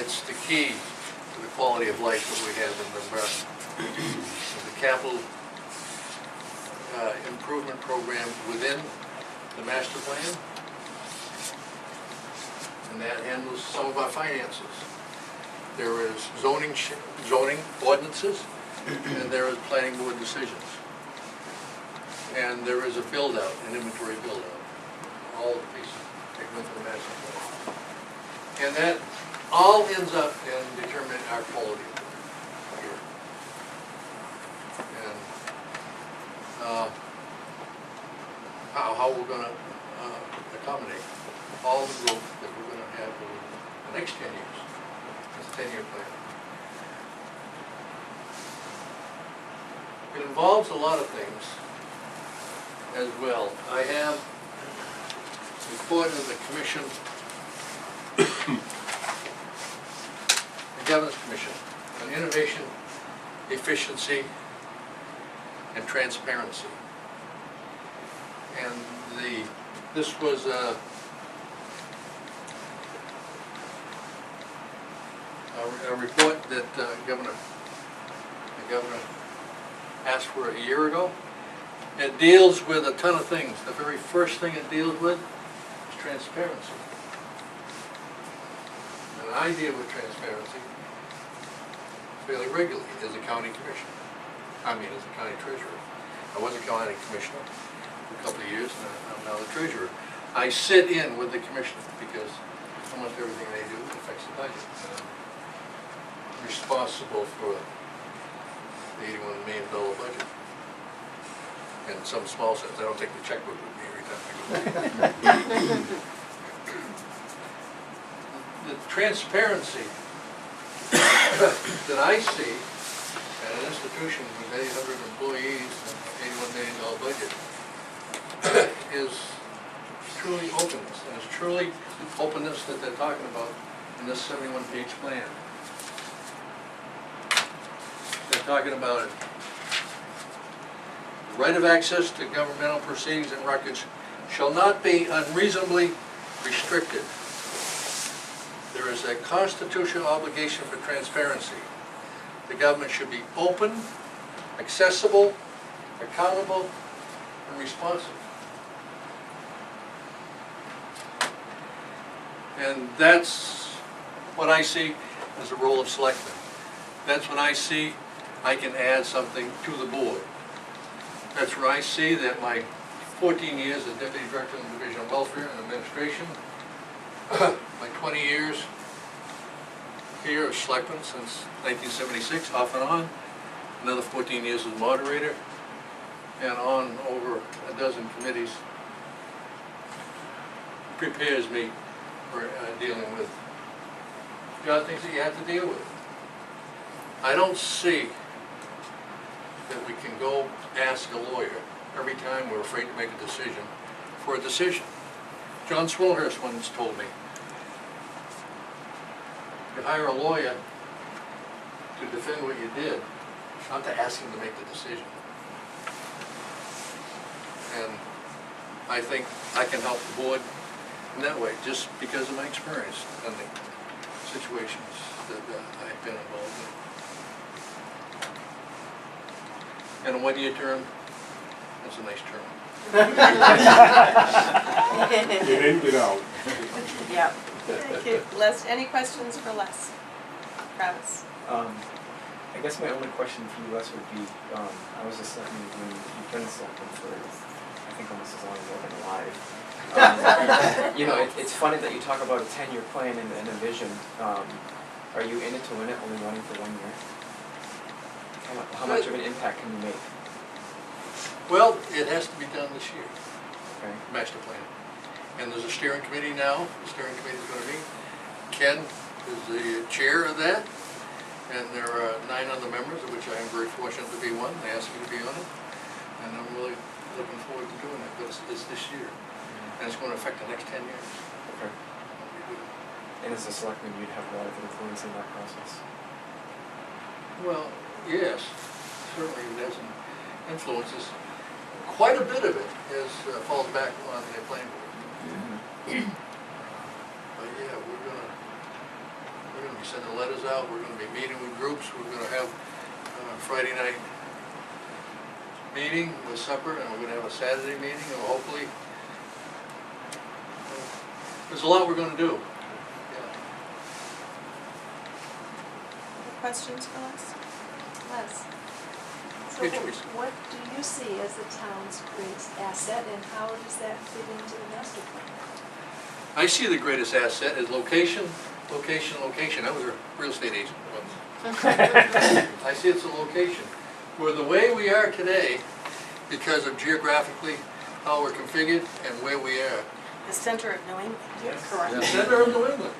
It's the key to to the quality of life that we have in Dunbarton. The capital improvement program within the master plan, and that handles some of our finances. There is zoning ordinances, and there is planning board decisions. And there is a build-out, an inventory build-out, all of these take into the master plan. And that all ends up in determining our quality of life here. And how we're gonna accommodate all the growth that we're gonna have over the next 10 years. It's a 10-year plan. It involves a lot of things as well. I have a report of the commission, the Governance Commission, on innovation, efficiency, and transparency. And this was a report that the governor asked for a year ago. It deals with a ton of things. The very first thing it deals with is transparency. And I deal with transparency fairly regularly as a county commissioner. I mean, as a county treasurer. I was a county commissioner for a couple of years, and I'm now the treasurer. I sit in with the commissioner because almost everything they do affects the budget. And I'm responsible for the $81 million budget. In some small sense, I don't take the checkbook with me every time I go. The transparency that I see at an institution with 800 employees and $81 million budget is truly openness, and it's truly openness that they're talking about in this 71-page plan. They're talking about it. Right of access to governmental proceedings and records shall not be unreasonably restricted. There is a constitutional obligation for transparency. The government should be open, accessible, accountable, and responsive. And that's what I see as the role of selectmen. That's when I see I can add something to the board. That's where I see that my 14 years as Deputy Director of the Division of Welfare and Administration, my 20 years here as Selectman since 1976, off and on, another 14 years as moderator, and on over a dozen committees, prepares me for dealing with the other things that you have to deal with. I don't see that we can go ask a lawyer every time we're afraid to make a decision for a decision. John Swilhurst once told me, you hire a lawyer to defend what you did, not to ask him to make the decision. And I think I can help the board in that way, just because of my experience in the situations that I've been involved in. And a one-year term, that's a nice term. Get in, get out. Yeah. Thank you. Les, any questions for Les? Travis? I guess my only question for you, Les, would be, I was just letting you, when you've been a selectman for, I think almost as long as I've been alive. You know, it's funny that you talk about a 10-year plan and a vision. Are you in it to win it, only running for 1 year? How much of an impact can you make? Well, it has to be done this year, Okay. master plan. And there's a steering committee now. The steering committee is going to meet. Ken is the chair of that. And there are 9 other members, of which I am very fortunate to be one. They asked me to be on it. And I'm really looking forward to doing it. But it's this year. And it's going to affect the next 10 years. Okay. And as a selectman, you'd have a lot of influence in that process. Well, yes, certainly there's some influences. Quite a bit of it falls back on the planning board. But yeah, we're We're gonna be sending letters out, we're gonna be meeting with groups, we're gonna have Friday night meeting with supper, and we're gonna have a Saturday meeting, and hopefully, there's a lot we're gonna do. Questions for us? Les? So Hey, Teresa. what do you see as the town's greatest asset, and how does that fit into the master plan? I see the greatest asset is location, location, location. I was a real estate agent once. I see it's a location. Where the way we are today, because of geographically how we're configured and where we are. The center of New England. Correct. The center of New England.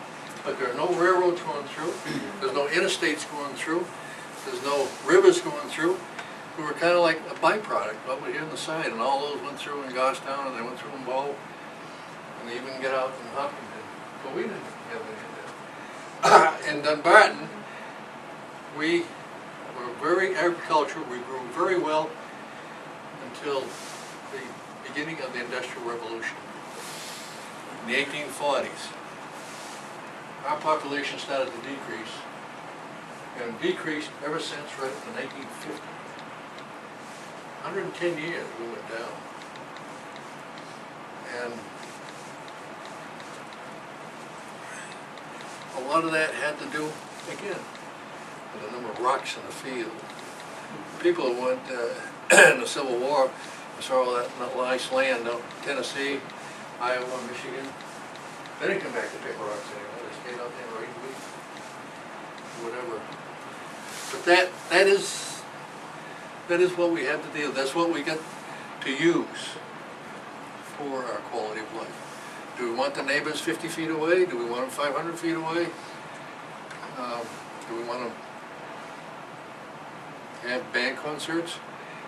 But there are no railroads going through, there's no interstates going through, there's no rivers going through. We were kind of like a byproduct over here on the side, and all those went through in Goffstown, and they went through in Bow, and they even get out in Hopkinton. But we didn't have any of that. In Dunbarton, we were very agricultural, we grew very well until the beginning of the Industrial Revolution. In the 1840s, our population started to decrease, and decreased ever since right up to 1950. 110 years we went down. And a lot of that had to do, again, with the number of rocks in the field. People who went in the Civil War, saw all that nice land out in Tennessee, Iowa, Michigan. They didn't come back to pick rocks anymore. They stayed out there 8 weeks, whatever. But that is what we have to deal with. That's what we got to use for our quality of life. Do we want the neighbors 50 feet away? Do we want them 500 feet away? Do we want to have band concerts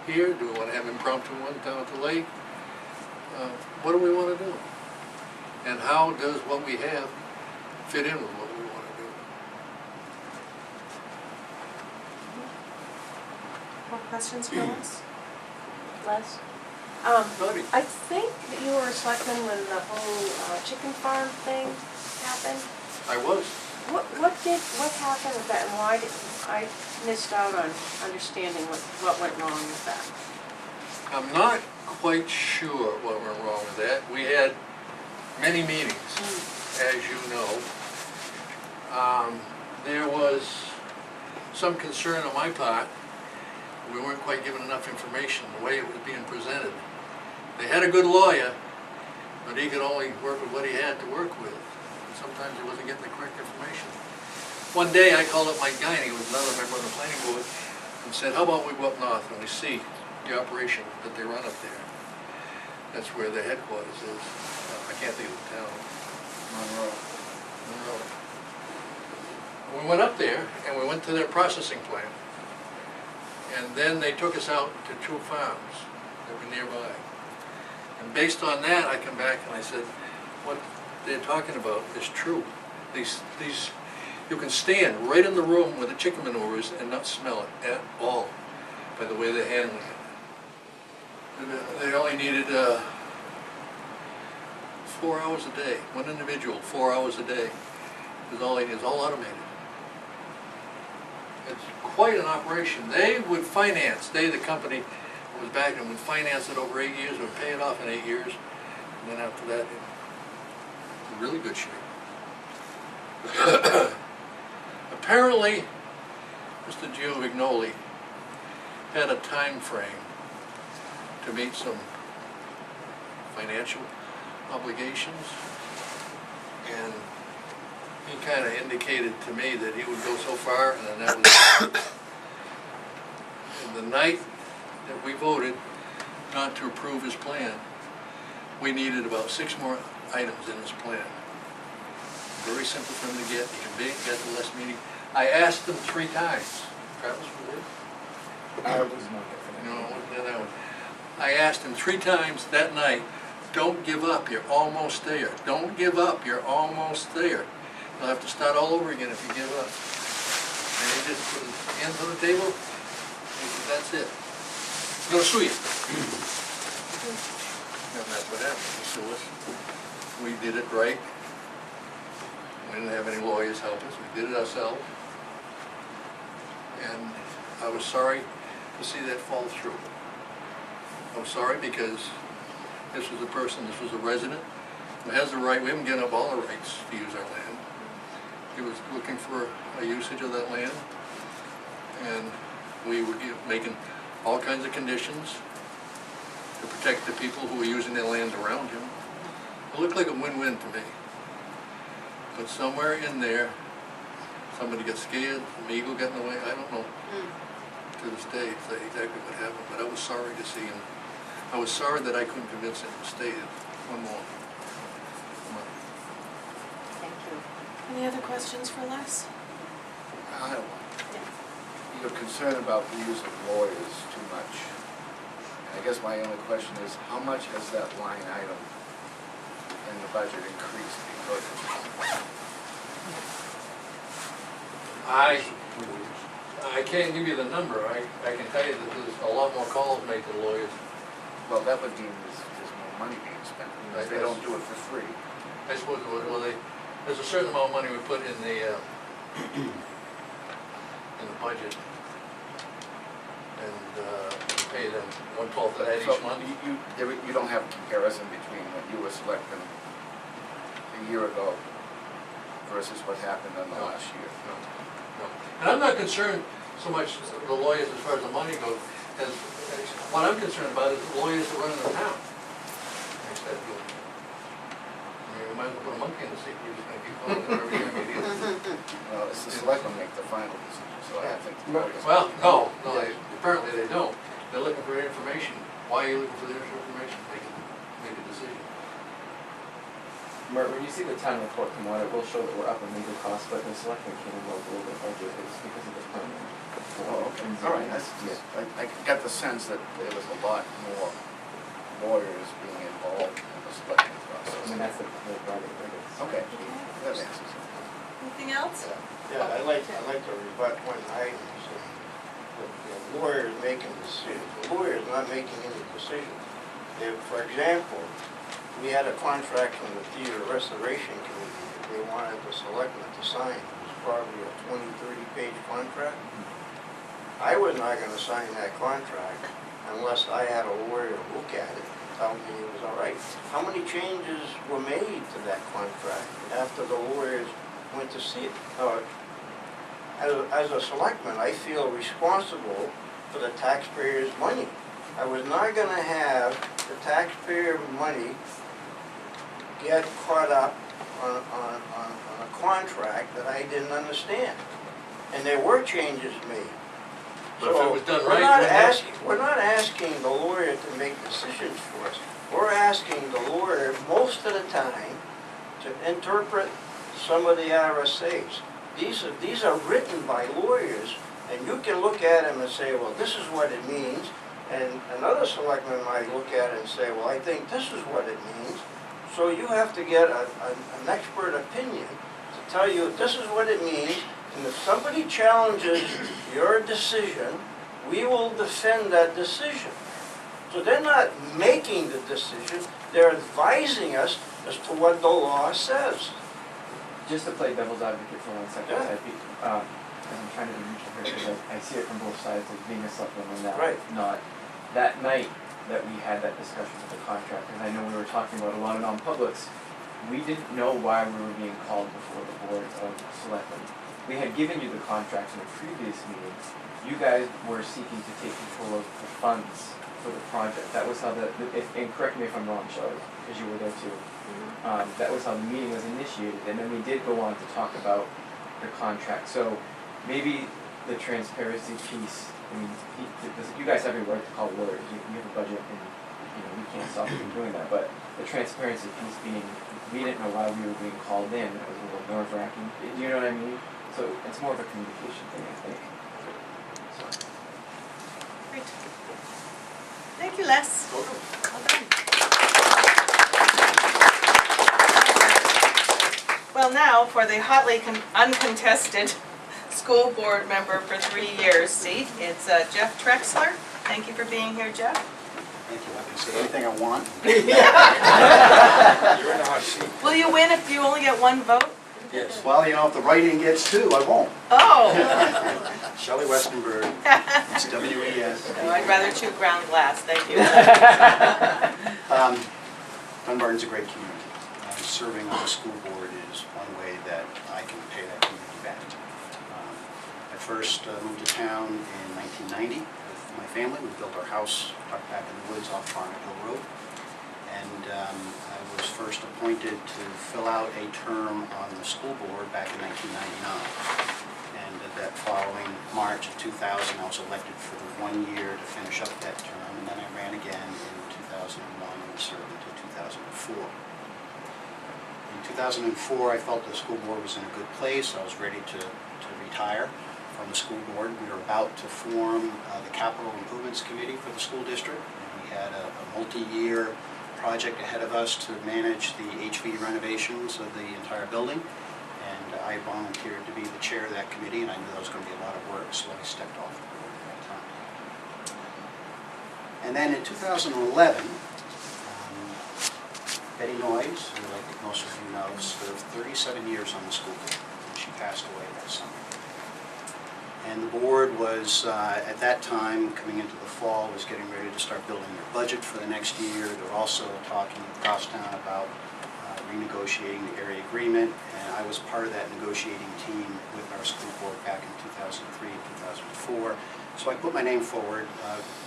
here? Do we want to have impromptu ones down at the lake? What do we want to do? And how does what we have fit in with what we want to do? More questions for us? Les? Buddy. I think that you were a selectman when the whole chicken farm thing happened. I was. What happened with that, and why did, I missed out on understanding what went wrong with that? I'm not quite sure what went wrong with that. We had many meetings, as you know. There was some concern on my part. We weren't quite given enough information the way it was being presented. They had a good lawyer, but he could only work with what he had to work with. And sometimes he wasn't getting the correct information. One day I called up Mike Guiney, who was another member of the planning board, and said, how about we go up north and we see the operation that they run up there. That's where their headquarters is. I can't think of the town. Monroe. We went up there and we went to their processing plant. And then they took us out to 2 farms that were nearby. And based on that, I come back and I said, what they're talking about is true. These, you can stand right in the room where the chicken manure is and not smell it at all by the way they're handling it. They only needed 4 hours a day, one individual, 4 hours a day. Is all they need, it's all automated. It's quite an operation. They would finance, the company that was back and would finance it over 8 years, would pay it off in 8 years, and then after that, in really good shape. Apparently, Mr. Giovignoli had a time frame to meet some financial obligations, and he kind of indicated to me that he would go so far, and then that was it. And the night that we voted not to approve his plan, we needed about 6 more items in his plan. Very simple for him to get. He can get the last meeting. I asked him 3 times. Travis was there? I was not there for that. No, I wasn't there that one. I asked him 3 times that night, don't give up, you're almost there. Don't give up, you're almost there. You'll have to start all over again if you give up. And he just put his hands on the table, he said, that's it. I'm gonna sue you. And that's what happened, he sued us. We did it right. We didn't have any lawyers help us, we did it ourselves. And I was sorry to see that fall through. I'm sorry because this was a person, this was a resident who has the right, we haven't given up all the rights to use our land. He was looking for a usage of that land, and we were making all kinds of conditions to protect the people who were using their land around him. It looked like a win-win to me. But somewhere in there, somebody got scared, an eagle got in the way, I don't know. To this day, say exactly what happened, but I was sorry to see him. I was sorry that I couldn't convince him to stay one more. Thank you. Any other questions for Les? I don't want, you're concerned about the use of lawyers too much. And I guess my only question is, how much has that line item in the budget increased because of this? I can't give you the number. I can tell you that there's a lot more calls made to lawyers. Well, that would mean there's more money being spent, because they don't do it for free. I suppose, well, there's a certain amount of money we put in the budget. And we pay them 1/12 of that each So month. you don't have a comparison between what you were selecting a year ago versus what happened in the last year? No. And I'm not concerned so much the lawyers as far as the money goes, as what I'm concerned about is the lawyers that run in the town. Makes that good. I mean, we might as well put a monkey in the seat, we're just gonna keep going every year, maybe. Well, it's the selectmen make the final decision, so I think the lawyers. Well, no, apparently they don't. They're looking for information. Why are you looking for the information? Make a decision. Mark, when you see the town report come out, it will show that we're up in legal costs, but the selectmen came in below the budget, it's because of the permit. Oh, okay, all right, I got the sense that there was a lot more lawyers being involved in the selection I process. mean, that's the project, right? Okay, that answers it. Anything else? Yeah, I'd like to rebut one item. The lawyer is making decisions. The lawyer is not making any decisions. If, for example, we had a contract from the Theater Restoration Committee that they wanted the selectmen to sign. It was probably a 20, 30-page contract. I was not going to sign that contract unless I had a lawyer look at it and tell me it was all right. How many changes were made to that contract after the lawyers went to see it? As a selectman, I feel responsible for the taxpayers' money. I was not going to have the taxpayer money get caught up on a contract that I didn't understand. And there were changes made. But if it was done we're right, not asking the lawyer to make decisions for us. We're asking the lawyer most of the time to interpret some of the RSAs. These are written by lawyers, and you can look at them and say, well, this is what it means. And another selectman might look at it and say, well, I think this is what it means. So you have to get an expert opinion to tell you this is what it means. And if somebody challenges your decision, we will defend that decision. So they're not making the decision, they're advising us as to what the law says. Just to play devil's advocate for 1 second, Yeah. I'm trying to be neutral here because I see it from both sides of being a selectman and now Right. not. That night that we had that discussion with the contractor, and I know we were talking about a lot of non-publics, we didn't know why we were being called before the board of selectmen. We had given you the contracts in a previous meeting. You guys were seeking to take control of the funds for the project. That was how and correct me if I'm wrong, Charlotte, because you were there too. That was how the meeting was initiated, and then we did go on to talk about the contract. So maybe the transparency piece, I mean, you guys have your right to call lawyers. You have a budget, and we can't stop you from doing that. But the transparency piece being, we didn't know why we were being called in. It was a little nerve-wracking. Do you know what I mean? So it's more of a communication thing, I think. So. Great. Thank you, Les. Welcome. Well done. Well, now for the hotly uncontested school board member for 3 years seat, it's Jeff Trexler. Thank you for being here, Jeff. Thank you. I can say anything I want. You're in the hot seat. Will you win if you only get one vote? Yes. Well, you know, if the write-in gets 2, I won't. Oh, Shelley Westenberg, it's W-E-S. no, I'd rather chew ground glass, thank you. Dunbarton's a great community. Serving on the school board is one way that I can pay that community back. I first moved to town in 1990 with my family. We built our house tucked back in the woods off Farm Hill Road. And I was first appointed to fill out a term on the school board back in 1999. And that following March of 2000, I was elected for the 1 year to finish up that term. And then I ran again in 2001 and served until 2004. In 2004, I felt the school board was in a good place. I was ready to retire from the school board. We were about to form the Capital Improvements Committee for the school district. And we had a multi-year project ahead of us to manage the HV renovations of the entire building. And I volunteered to be the chair of that committee, and I knew that was going to be a lot of work, so I stepped off the board at that time. And then in 2011, Betty Noyes, who I think most of you know, served 37 years on the school board, and she passed away that summer. And the board was, at that time, coming into the fall, was getting ready to start building their budget for the next year. They were also talking with Goffstown about renegotiating the area agreement, and I was part of that negotiating team with our school board back in 2003 and 2004. So I put my name forward,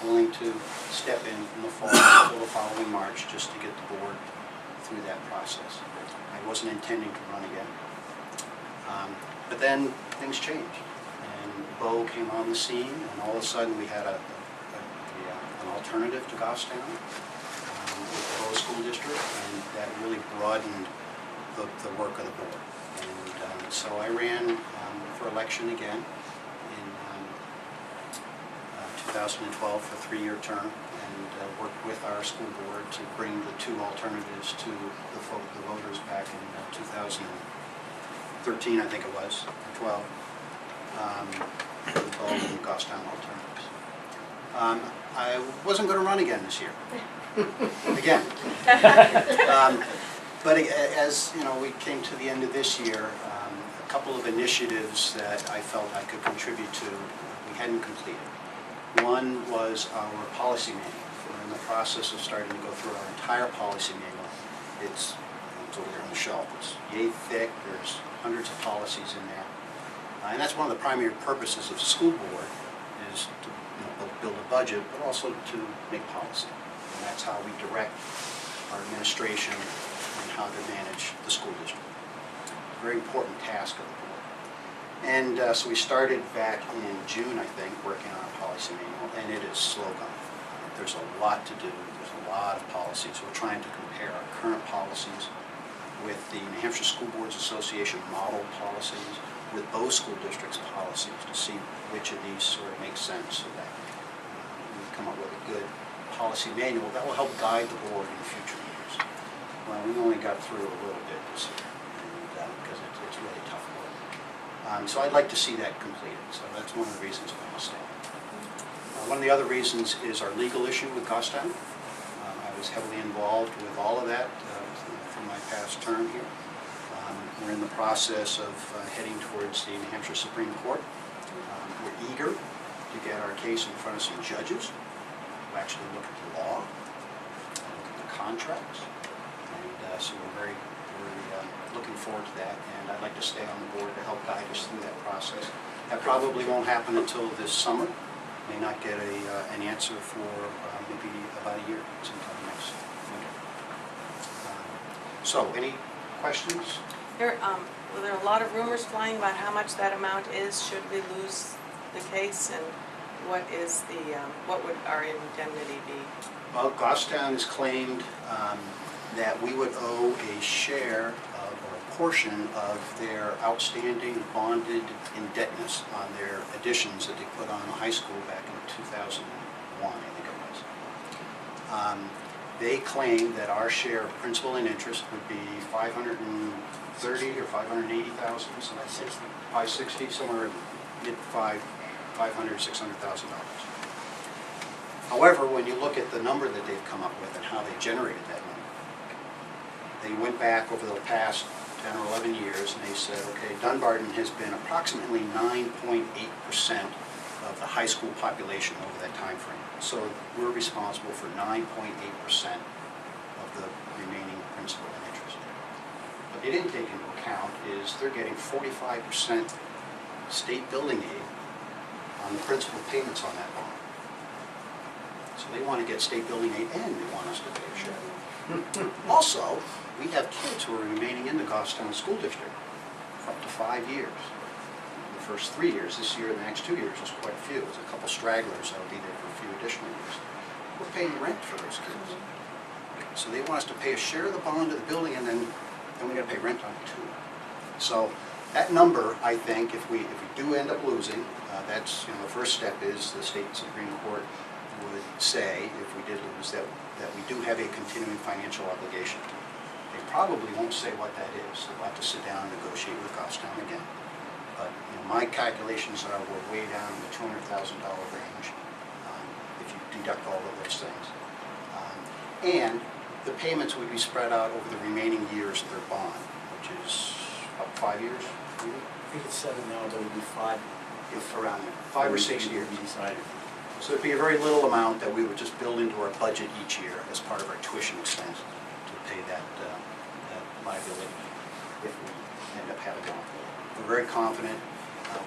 willing to step in from the fall until the following March, just to get the board through that process. I wasn't intending to run again. But then things changed. Bo came on the scene, and all of a sudden we had an alternative to Goffstown with the Bo School District, and that really broadened the work of the board. And so I ran for election again in 2012 for a 3-year term, and worked with our school board to bring the 2 alternatives to the voters back in 2013, I think it was, or 12. The Bo and Goffstown alternatives. I wasn't going to run again this year. Again. But as you know, we came to the end of this year, a couple of initiatives that I felt I could contribute to, we hadn't completed. One was our policy manual. We're in the process of starting to go through our entire policy manual. It's over there on the shelf. It's yay thick. There's hundreds of policies in there. And that's one of the primary purposes of the school board, is to both build a budget, but also to make policy. And that's how we direct our administration and how to manage the school district. Very important task of the board. And so we started back in June, I think, working on our policy manual, and it is slow going. There's a lot to do. There's a lot of policies. We're trying to compare our current policies with the New Hampshire School Boards Association model policies, with both school districts' policies, to see which of these sort of make sense, so that we come up with a good policy manual that will help guide the board in future years. Well, we only got through a little bit this year, because it's really tough work. So I'd like to see that completed, so that's one of the reasons why I'll stay. One of the other reasons is our legal issue with Goffstown. I was heavily involved with all of that from my past term here. We're in the process of heading towards the New Hampshire Supreme Court. We're eager to get our case in front of some judges who actually look at the law, look at the contracts, and so we're very looking forward to that, and I'd like to stay on the board to help guide us through that process. That probably won't happen until this summer. May not get an answer for maybe about a year, sometime next winter. So, any questions? There are a lot of rumors flying about how much that amount is should we lose the case, and what is the what would our indemnity be? Well, Goffstown has claimed that we would owe a share of, or a portion of their outstanding bonded indebtedness on their additions that they put on the high school back in 2001, I think it was. They claim that our share of principal and interest would be $530,000 or $580,000, so that's 560, somewhere mid $500,000, $600,000. However, when you look at the number that they've come up with and how they generated that number, they went back over the past 10 or 11 years, and they said, okay, Dunbarton has been approximately 9.8% of the high school population over that time frame. So we're responsible for 9.8% of the remaining principal and interest. What they didn't take into account is they're getting 45% state building aid on the principal payments on that bond. So they want to get state building aid and they want us to pay a share. Also, we have kids who are remaining in the Goffstown School District for up to 5 years. The first 3 years, this year and the next 2 years, there's quite a few. There's a couple stragglers that'll be there for a few additional years. We're paying rent for those kids. So they want us to pay a share of the bond of the building and then we gotta pay rent on it too. So that number, I think, if we do end up losing, that's, the first step is the state Supreme Court would say, if we did lose, that we do have a continuing financial obligation. They probably won't say what that is. They'll have to sit down and negotiate with Goffstown again. But my calculations are we're way down in the $200,000 range if you deduct all of those things. And the payments would be spread out over the remaining years of their bond, which is about 5 years, maybe? I think it's 7 now, but it would be 5. If around there, 5 or 6 years. We decided. So it'd be a very little amount that we would just build into our budget each year as part of our tuition expense to pay that liability if we end up having one. We're very confident.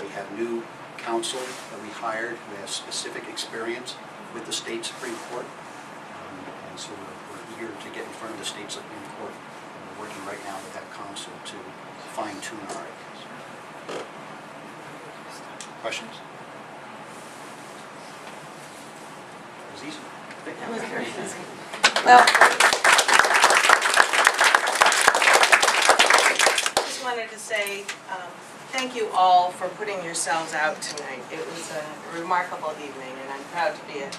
We have new counsel that we hired who has specific experience with the state Supreme Court. And so we're eager to get in front of the state Supreme Court. And we're working right now with that counsel to fine-tune our ideas. Questions? That was easy. That was very easy. Well, just wanted to say thank you all for putting yourselves out tonight. It was a remarkable evening, and I'm proud to be a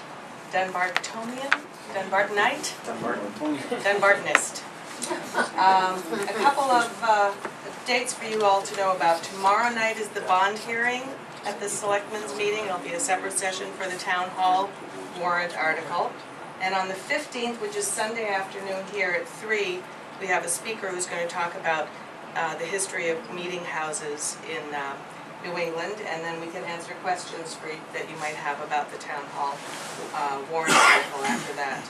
Dunbartonian, Dunbartonite, Dunbartonist. A couple of dates for you all to know about. Tomorrow night is the bond hearing at the Selectmen's meeting. It'll be a separate session for the Town Hall warrant article. And on the 15th, which is Sunday afternoon here at 3, we have a speaker who's going to talk about the history of meeting houses in New England, and then we can answer questions that you might have about the Town Hall warrant article after that.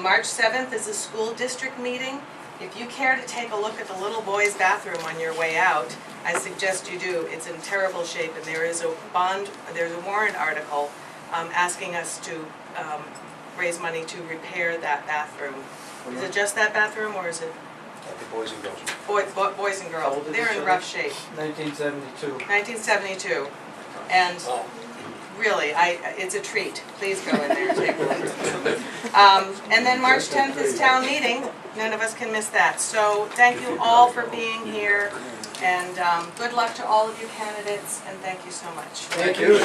March 7th is a school district meeting. If you care to take a look at the little boys' bathroom on your way out, I suggest you do. It's in terrible shape, and there's a warrant article asking us to raise money to repair that bathroom. Is it just that bathroom, or is it? The boys and girls. Boys and girls. They're in rough shape. 1972. 1972. And really, it's a treat. Please go in there and take a look. And then March 10th is town meeting. None of us can miss that. So thank you all for being here, and good luck to all of you candidates, and thank you so much. Thank you.